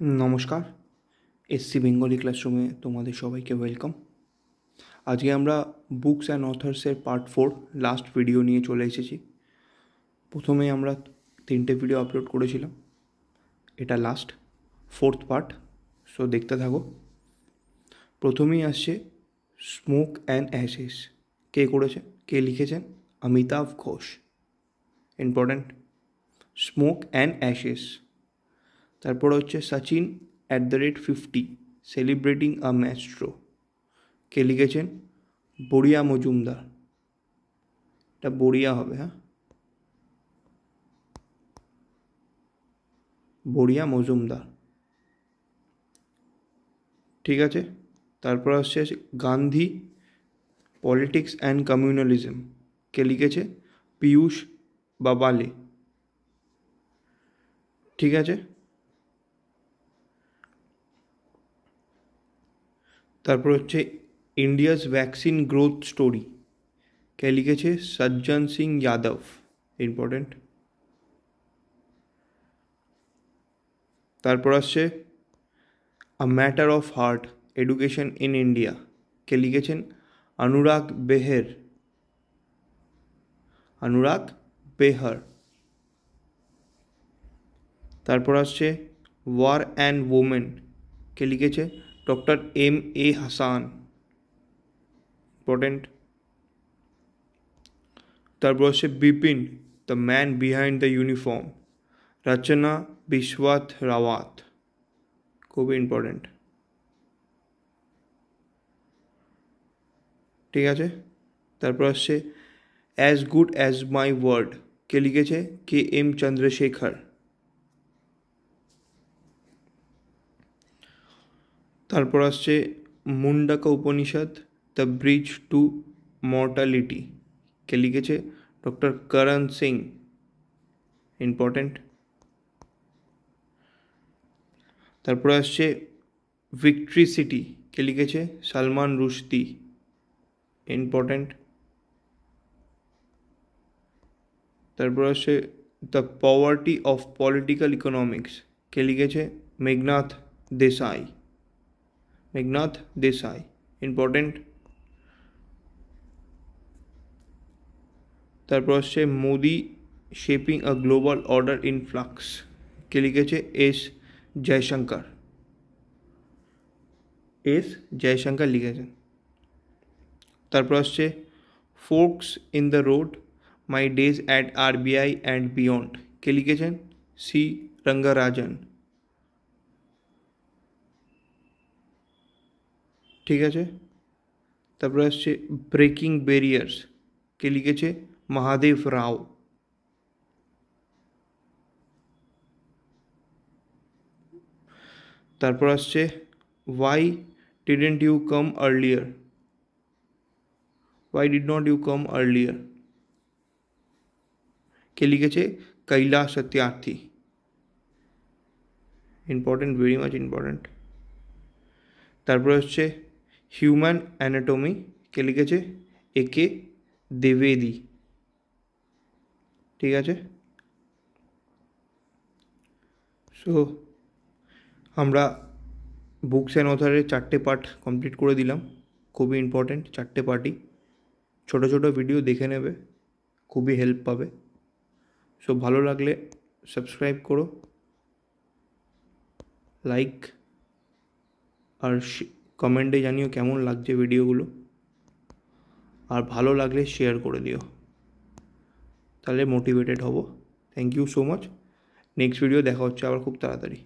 नमस्कार एससी बेंगली क्लासरूमे तुम्हारे सबाइके वेलकम। आज के আমরা बुक्स एंड অথর্সের पार्ट 4 लास्ट ভিডিও নিয়ে চলে এসেছি। প্রথমে আমরা তিনটে ভিডিও আপলোড করেছিলাম, এটা লাস্ট फोर्थ पार्ट। सो देखते থাকো। প্রথমেই আসছে স্মোক অ্যান্ড অ্যাশেস। কে করেছে, কে লিখেছেন? Amitabh Ghosh. Important, smoke and Ashes. তারপর হচ্ছে সচিন @50 সেলিব্রেটিং আ ম্যাস্ট্রো। কে লিখেছেন? বড়িয়া মজুমদার। এটা বড়িয়া হবে, হ্যাঁ, বড়িয়া মজুমদার। ঠিক আছে। তারপর আসছে গান্ধী পলিটিক্স অ্যান্ড কমিউনালিজম। কে লিখেছে? পীয়ূষ বাবালে। ঠিক আছে। তারপর হচ্ছে ইন্ডিয়াস ভ্যাকসিন গ্রোথ স্টোরি। কে লিখেছে? সজ্জন সিং যাদব। ইম্পর্টেন্ট। তারপর আসছে a matter of heart education in India. কে লিখেছেন? অনুরাগ বেহের। অনুরাগ বেহর। তারপর আসছে ওয়ার অ্যান্ড ওমেন। কে লিখেছে? Doctor MA Hasan. ইম্পর্টেন্ট। তারপর আসছে Bipin the man behind the uniform. Rachna Bisht Rawat. খুবই ইম্পর্টেন্ট। ঠিক আছে। তারপর আসছে as good as my word. কে লিখেছে? KM চন্দ্রশেখর। তারপর আসছে Mundaka Upanishad the bridge to mortality. কে লিখেছে? ডক্টর করণ সিং। ইম্পর্টেন্ট। তারপর আসছে ভিক্টরি সিটি। কে লিখেছে? সালমান রুশদি। ইম্পর্টেন্ট। তারপর আসছে the poverty of political economics. কে লিখেছে? মেঘনাথ দেসাই। মেঘনাথ দেসাই। ইম্পর্টেন্ট। তারপর আসছে Modi shaping a global order in flux. কে লিখেছে? S জয়শঙ্কর। S জয়শঙ্কর লিখেছেন। তারপর আসছে forks in the road my days at RBI and beyond. কে লিখেছেন? C রঙ্গরাজন। ঠিক আছে। তারপর আসছে ব্রেকিং ব্যারিয়ার্স। কে লিখেছে? মহাদেব রাও। তারপর আসছে why didn't you come earlier. Why did not you come earlier. কে লিখেছে? Kailash Satyarthi. Important, very much important. তারপর হচ্ছে হিউম্যান অ্যানাটমি। কে লিখেছে? AK দ্বিবেদী। ঠিক আছে। সো আমরা বুকস অ্যান্ড অথরের 4টে পার্ট কমপ্লিট করে দিলাম। খুবই ইম্পর্টেন্ট 4টে পার্টই। ছোটো ছোটো ভিডিও দেখে নেবে, খুবই হেল্প পাবে। সো ভালো লাগলে সাবস্ক্রাইব করো, লাইক আর কমেন্টে জানিও কেমন লাগছে ভিডিওগুলো, আর ভালো লাগলে শেয়ার করে দিও, তাহলে মোটিভেটেড হব। Thank you so much. Next video দেখা হচ্ছে আবার খুব তাড়াতাড়ি।